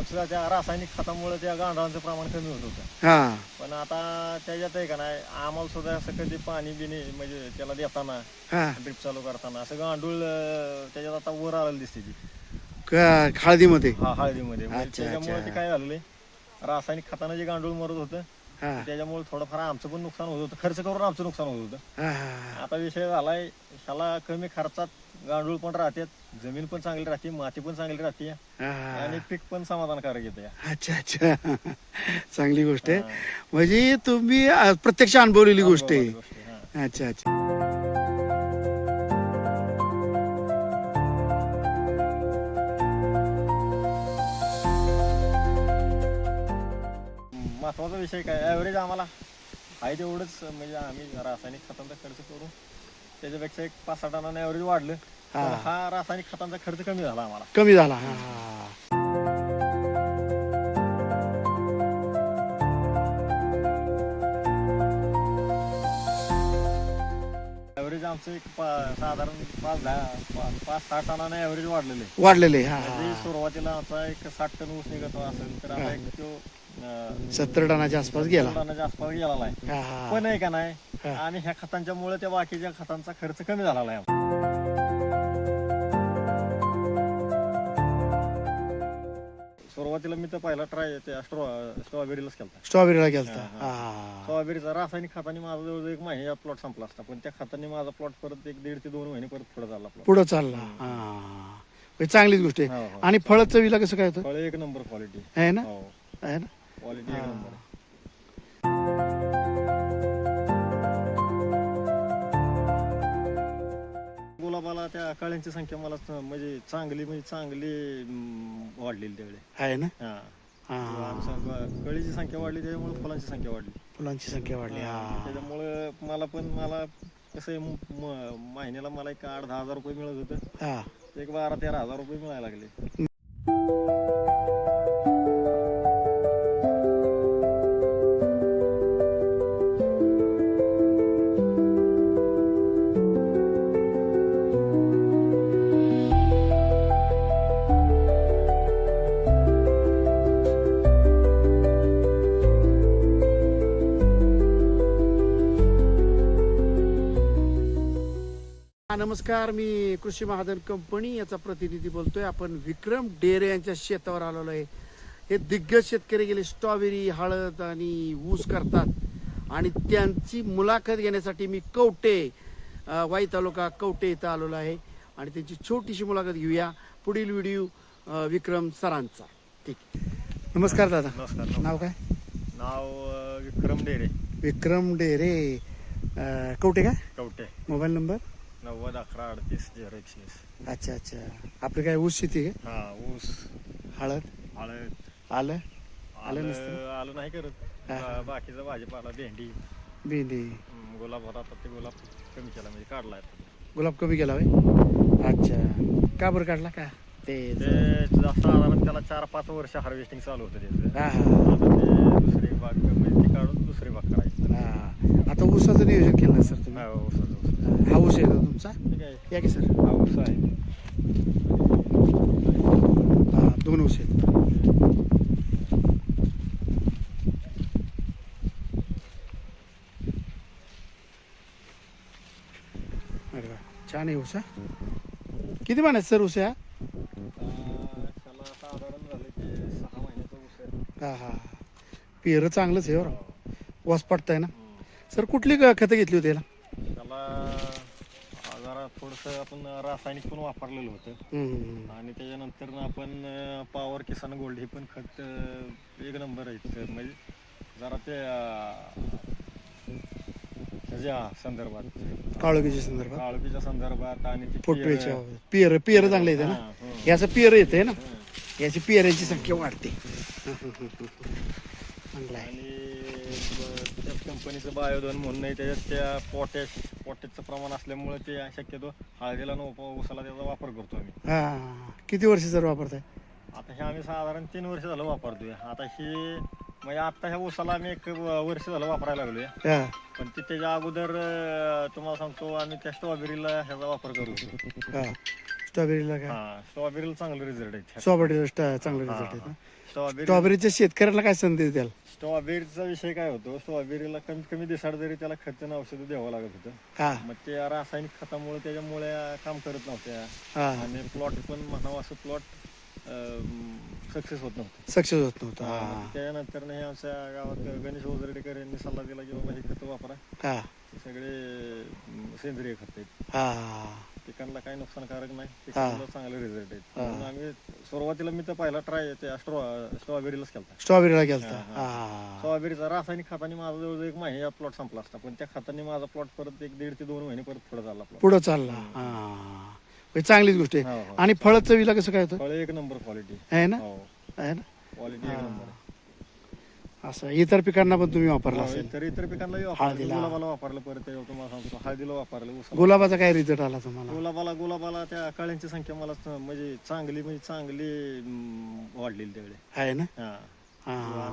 आमचं त्या रासायनिक खतामुळे त्या गांडळांचं प्रमाण कमी होत होतं. हा पण आता त्याच्यात आहे का नाही आम्हाला सुद्धा असं कधी पाणी बिनी म्हणजे त्याला देताना हा ड्रिप चालू करताना असं गांडूळ त्याच्यात आता वर आलेलं दिसते ती हळदीमध्ये. हा हळदीमध्ये. म्हणजे अच्छा, त्याच्यामुळे अच्छा. ते काय झालेलं रासायनिक खतानं जे गांडूळ मरत होतं हा त्याच्यामुळे थोडंफार आमचं पण नुकसान होत होतं, खर्च करून आमचं नुकसान होत होतं. हा हा आता विषय झालाय ह्याला कमी खर्चात गांडूळ पण राहतात, जमीन पण चांगली राहते, माती पण चांगली राहते हा. आणि पीक पण समाधानकारक येते. अच्छा अच्छा चांगली गोष्ट आहे. म्हणजे तुम्ही प्रत्यक्ष अनुभवलेली गोष्ट आहे. गोष्टी हा. अच्छा अच्छा. महत्वाचा विषय काय ॲव्हरेज आम्हाला आहे तेवढंच, म्हणजे आम्ही रासायनिक खतांचा खर्च करून त्याच्यापेक्षा एक 5-6 टनाने ॲव्हरेज वाढलं. हा. पण हा रासायनिक खतांचा खर्च कमी झाला आम्हाला. कमी झाला. हा हा. ॲव्हरेज आमचं एक साधारण 5-6 टनाने ॲव्हरेज वाढलेलं आहे. वाढलेले. हा म्हणजे सुरुवातीला आमचा एक 60 टन ऊस निघत असेल तर आता एक तो 70 टनाच्या आसपास गेला. टनाच्या आसपास गेलेला आहे. हा हा. पण आहे का नाही हा. आणि ह्या खतांच्या मुळे त्या बाकीच्या खतांचा खर्च कमी झालेला आहे. सुरुवातीला मी तर पहिला ट्राय त्या स्ट्रॉबेरीलाच केला. स्ट्रॉबेरीला गेलता. हा, हा स्ट्रॉबेरीचा रासायनिक खताने माझा जवळजवळ 1 महिन्यात प्लॉट संपला असता, पण त्या खताने माझा प्लॉट परत 1.5 ते 2 महिने परत पुढे झाला प्लॉट. पुढं चालला. हा म्हणजे चांगलीच गोष्ट आहे. हो, हो. आणि फळ चवीला कसं काय होतं फळ एक नंबर क्वालिटी आहे ना? हो, आहे ना? क्वालिटी एक नंबर आहे. गुलाबाला त्या कळ्यांची संख्या मला म्हणजे चांगली वाढलेली त्यावेळी. आहे ना? हा हा. कळीची संख्या वाढली त्याच्यामुळे फुलांची संख्या वाढली. फुलांची संख्या वाढली. हा त्याच्यामुळे मला कसं आहे, महिन्याला मला एक 8-10 हजार रुपये मिळत होतं. हा. एक 12-13 हजार रुपये मिळायला लागले. नमस्कार, मी कृषी महाजन कंपनी याचा प्रतिनिधी बोलतोय. आपण विक्रम डेरे यांच्या शेतावर आलेलो आहे. हे दिग्गज शेतकरी गेले स्ट्रॉबेरी, हळद आणि ऊस करतात आणि त्यांची मुलाखत घेण्यासाठी मी कवटे वाई तालुका कवटे इथं आलेलो आहे आणि त्यांची छोटीशी मुलाखत घेऊया. पुढील व्हिडिओ विक्रम सरांचा. ठीक आहे. नमस्कार दादा. नमस्कार. नाव काय? नाव विक्रम डेरे. विक्रम डेरे कवटे का? कवटे. Mobile number? 90-11-38-021. अच्छा अच्छा. आपली काय ऊस शेती आहे? हा ऊस, हळद, हळद, आलं आलं नसतं? आलं नाही करत. बाकीचा भाजीपाला, भेंडी, भेंडी, गुलाब होता तर ते गुलाब कमी केला म्हणजे काढलाय. गुलाब कमी केला होय? अच्छा. का बरं काढला का? ते साधारण त्याला 4-5 वर्ष हार्वेस्टिंग चालू होतं त्याचं. हा आता ते दुसरी बाग म्हणजे ते काढून दुसरी बाग करायची. हा. आता ऊसाचं नियोजन केलं ना सर तुम्ही? हा ऊस. हा ऊस आहे ना तुमचा? ठीक आहे. या की सर. हा ऊस आहे. हा 2 ऊस आहेत. अरे वा, छान आहे ऊस. हा किती महिन्यात सर ऊस आहे हा? त्याला साधारण झालं की 6 महिन्याचा ऊस आहे. हा हा. पेरं चांगलंच आहे बरं. वास पडताय ना सर? कुठली खतं घेतली होती याला? त्याला जरा थोडंसं आपण रासायनिक पण वापरलेलं होतं आणि त्याच्यानंतर आपण पॉवर किसान गोल्ड हे पण खत एक नंबर आहे. म्हणजे जरा ते ह्याच्या संदर्भात, काळोखीच्या संदर्भात आणि ते फुटवेच्या पेरं चांगले येते ना? याचं पेरं येते ना? याची पेऱ्यांची संख्या वाढते. चांगला आहे. आणि त्या कंपनीचं बायोधन म्हणून नाही, त्याच्यात त्या पोटॅशचं प्रमाण असल्यामुळे ते शक्यतो हळदीला ऊसाला त्याचा वापर करतो आम्ही. हा. किती वर्ष सर वापरताय? आता हे आम्ही साधारण 3 वर्ष झालं वापरतोय. आता हे म्हणजे आता ह्या ऊसाला आम्ही 1 वर्ष झालं वापरायला लागलोय. हा. पण ते त्याच्या अगोदर तुम्हाला सांगतो आम्ही त्या स्ट्रॉबेरीला ह्याचा वापर करतो. हा. स्ट्रॉबेरीला काय हा स्ट्रॉबेरीला चांगले रिझल्ट आहेत स्ट्रॉबेरीला चांगले रिझल्ट आहेत ना? स्ट्रॉबेरी स्ट्रॉबेरीच्या शेतकऱ्याला काय संदेश द्याल? स्ट्रॉबेरीचा विषय काय होतो, स्ट्रॉबेरीला कमीत कमी दिसाड जरी त्याला खत आणि औषधं द्यावं लागत होतं. हा मग ते रासायनिक खतामुळे त्याच्यामुळे काम करत नव्हत्या हा आणि प्लॉट पण म्हणावं असं प्लॉट सक्सेस होत नव्हतं. सक्सेस होत नव्हतं. हा त्यानंतर हे आमच्या गावात गणेश वजरेकर यांनी सल्ला दिला की बाबा हे खतं वापरा, हा हे सगळे सेंद्रिय खत आहेत, हा पिकांना काही नुकसानकारक नाही, हा. पिकांना चांगले रिझल्ट आहेत. हा. म्हणून आम्ही सुरुवातीला मी तर पहिला ट्राय त्या स्ट्रॉबेरीलाच केला. स्ट्रॉबेरीला गेलता. हा, हा स्ट्रॉबेरीचा रासायनिक खताने माझा जवळजवळ 1 महिन्यात प्लॉट संपला असता, पण त्या खताने माझा प्लॉट परत 1.5 ते 2 महिने परत पुढे झाला प्लॉट. पुढं चालला. हा म्हणजे चांगलीच गोष्ट आहे. हो, हो. आणि फळ चवीला कसं काय होतं? फळ 1 नंबर क्वालिटी आहे ना? हो, आहे ना? Quality 1 number. असं इतर पिकांना पण तुम्ही वापरला हो, असेल? इतर पिकांना हळदीला. गुलाबाला वापरलं, परत ते तुम्हाला सांगतो हळदीला वापरलं, ऊसाला. गुलाबाचा काय रिझल्ट आला तुम्हाला? गुलाबाला त्या कळ्यांची संख्या मला म्हणजे चांगली वाढलेली त्यावेळी. आहे ना? हा हा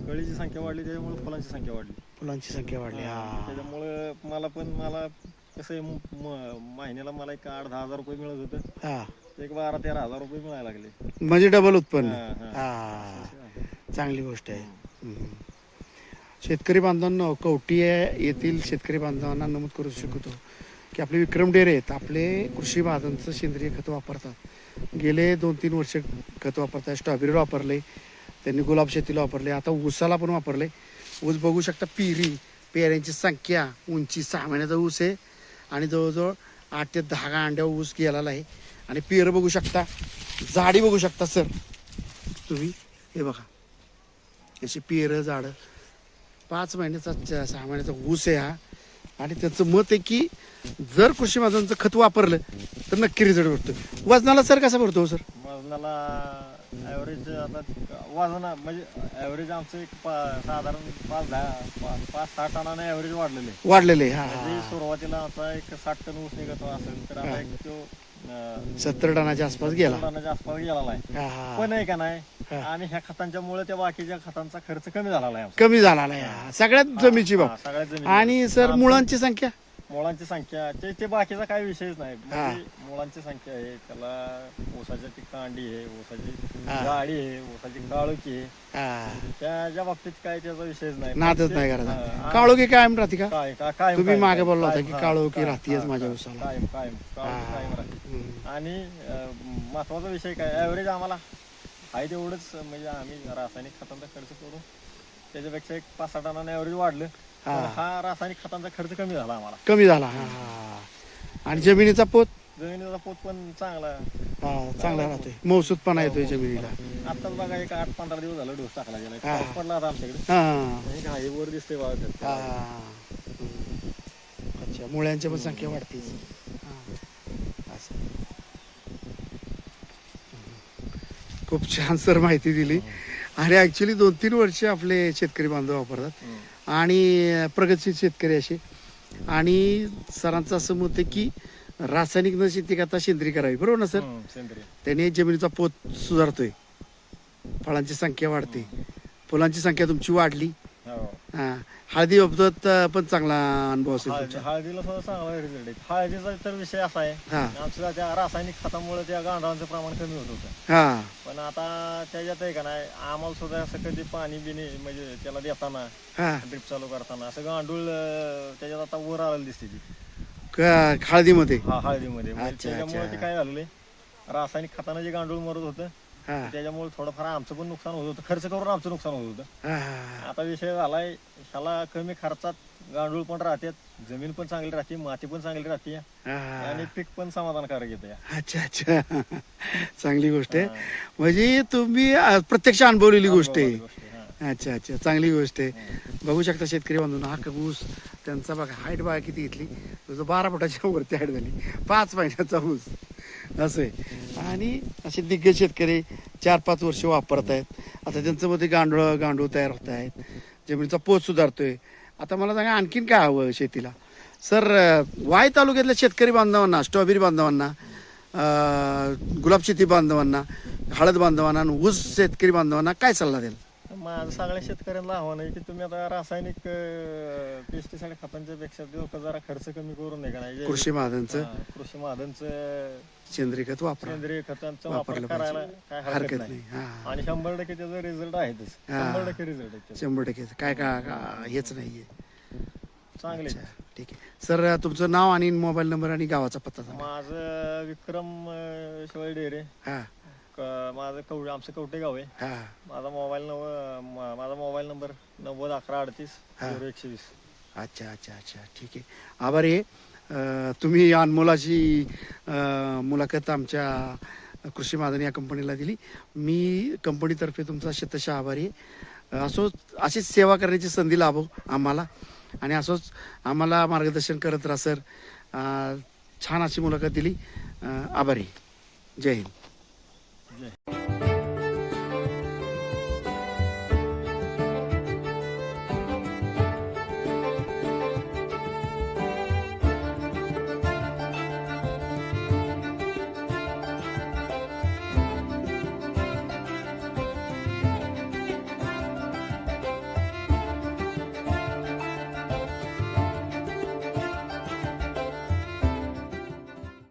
कळीची संख्या वाढली, त्याच्यामुळे फुलांची संख्या वाढली. फुलांची संख्या वाढली. हा त्याच्यामुळे मला कसं आहे, महिन्याला मला 8-10 हजार रुपये मिळत होतं, हा 12-13 हजार रुपये मिळायला लागले. म्हणजे डबल उत्पन्न. हा, हा. हा चांगली गोष्ट आहे. हम्म. शेतकरी बांधवांना कवठी येथील शेतकरी बांधवांना नमूद करू शकतो की आपले विक्रम डेरे आहेत, आपले कृषी बांधांचं सेंद्रिय खत वापरतात. गेले 2-3 वर्ष खत वापरतात. स्ट्रॉबेरीला वापरले त्यांनी, गुलाब शेतीला वापरले, आता ऊसाला पण वापरले. ऊस बघू शकता, पेऱ्यांची संख्या, उंची 6 महिन्याचा ऊस आहे आणि जवळजवळ 8 ते 10 अंड्या ऊस गेलेला आहे. आणि पेर बघू शकता, झाडी बघू शकता सर तुम्ही, हे बघा याची पेर झाडं, 5 महिन्याचा 6 महिन्याचा ऊस आहे हा. आणि त्याचं मत आहे की जर कृषी बांधवांचं खत वापरलं तर नक्की रिझल्ट भेटतो. वजनाला सर कसा भरतो सर? वजनाला ॲव्हरेज आता वजन म्हणजे ॲव्हरेज आमचं साधारण 5-6 टनाने ॲव्हरेज वाढलेले. हा म्हणजे सुरुवातीला आमचा 60 टन ऊस निघत असेल तर आता तो 70 टनाच्या आसपास गेला. टनाच्या आसपास गेलेला आहे. हा, पण आहे का नाही, हा. आणि ह्या खतांच्या मुळे त्या बाकीच्या खतांचा खर्च कमी झालेला आहे आमचा. कमी झाला आहे सगळ्यात जमीची बाब. सगळ्यात जमीन. आणि सर मुळांची संख्या, मुळांची संख्या ते बाकीचा काही विषयच नाही. म्हणजे मुळांची संख्या आहे, त्याला ऊसाची ती कांडी आहे, ऊसाची गाडी आहे, ऊसाची काळोखी आहे, हा त्याच्या बाबतीत काय त्याचा विषयच नाही. नादच नाही करायचा. काळोखी कायम राहते का? काय तुम्ही मागे बोलला होता की काळोखी राहतेच माझ्या ऊसाला. कायम कायम राहते. आणि महत्वाचा विषय काय, ॲव्हरेज आम्हाला आहे तेवढंच, म्हणजे आम्ही रासायनिक खतांचा खर्च करून त्याच्यापेक्षा 5-6 टनाने ॲव्हरेज वाढलं. पण हा रासायनिक खतांचा खर्च कमी झाला आम्हाला. कमी झाला. हा आणि जमिनीचा पोत, जमिनीचा पोत पण चांगला चांगला राहतोय, मौसूदपणा येतोय जमिनीला. आताच बघा 8-15 दिवस झालं डोस टाकला गेला, पाऊस पडला आता आमच्याकडे. हा हे वर दिसतंय बघा. अच्छा, मुळ्यांची पण संख्या वाढते. खूप छान सर माहिती दिली. आणि ऍक्च्युली 2-3 वर्ष आपले शेतकरी बांधव वापरतात आणि प्रगतशील शेतकरी असे. आणि सरांचं असं मत आहे की रासायनिक न शेती करता सेंद्रिय करावी, बरोबर ना सर? त्याने जमिनीचा पोत सुधारतोय, फळांची संख्या वाढते, फुलांची संख्या तुमची वाढली. हा हळदी बाबतीत पण चांगला अनुभव असेल तुमचा. हळदीला सुद्धा चांगला रिझल्ट आहे. हळदीचा तर विषय असा आहे, आमचं त्या रासायनिक खतामुळे त्या गांडळांचं प्रमाण कमी होत होतं. हा पण आता त्याच्यात आहे का नाही, आम्हाला सुद्धा असं कधी पाणी बिनी म्हणजे त्याला देताना, ड्रिप चालू करताना असं गांडूळ त्याच्यात आता वर आलेलं दिसते ती हळदीमध्ये. हळदीमध्ये. त्याच्यामुळे ते काय झालेलं, रासायनिक खतानं जे गांडूळ मरत होतं त्याच्यामुळे थोडंफार आमचं पण नुकसान होत होतं, खर्च करून आमचं नुकसान होत होतं. आता विषय झालाय, ह्याला कमी खर्चात गांडूळ पण राहतात, जमीन पण चांगली राहते, माती पण चांगली राहते आणि पीक पण समाधानकारक येतं. अच्छा अच्छा, चांगली गोष्ट आहे. म्हणजे तुम्ही प्रत्यक्ष अनुभवलेली गोष्ट आहे. अच्छा अच्छा, चांगली गोष्ट आहे. बघू शकता शेतकरी बांधून, हा ऊस त्यांचा बघा, हाईट बघा किती घेतली, 12 फुटाच्या वरती हाईट झाली, 5 महिन्याचा ऊस असं आहे. आणि असे दिग्गज शेतकरी 4-5 वर्ष वापरत आहेत. आता त्यांचं मध्ये गांडूळ तयार होत आहेत, जमिनीचा पोत सुधारतोय. आता मला सांगा आणखीन काय हवं शेतीला सर? वाई तालुक्यातल्या शेतकरी बांधवांना, स्ट्रॉबेरी बांधवांना, गुलाब शेती बांधवांना, हळद बांधवांना, ऊस शेतकरी बांधवांना काय सल्ला द्याल? माझं सगळ्या शेतकऱ्यांना आव्हान आहे की तुम्ही आता रासायनिक पेस्टिसाइड खतांच्या पेक्षा लोक जरा खर्च कमी करून नये का नाही कृषी महाजनचं कृषी महाजनचं सेंद्रिय खत वापरा, सेंद्रिय खतांचा वापर वापरलं करायला काय हरकत नाही. हा आणि 100% त्याचा रिझल्ट आहेच. 100% रिझल्ट आहे त्याचा. 100% काय हेच नाहीये. चांगले अच्छा, ठीक आहे सर. तुमचं नाव आणि मोबाईल नंबर आणि गावाचा पत्ता सांगा. माझं विक्रम शिवाय डेरे, हा माझं आमचं कवटे गाव आहे. हा माझा मोबाईल नंबर 9011380120. अच्छा अच्छा अच्छा, ठीक आहे. आभारी आहे. तुम्ही अनमोलाची मुलाखत आमच्या कृषी महाजन या कंपनीला दिली. मी कंपनीतर्फे तुमचा शतशः आभारी आहे. अशीच सेवा करण्याची संधी लाभो आम्हाला आणि असंच आम्हाला मार्गदर्शन करत राहा सर. छान अशी मुलाखत दिली. आभारी. जय हिंद. जय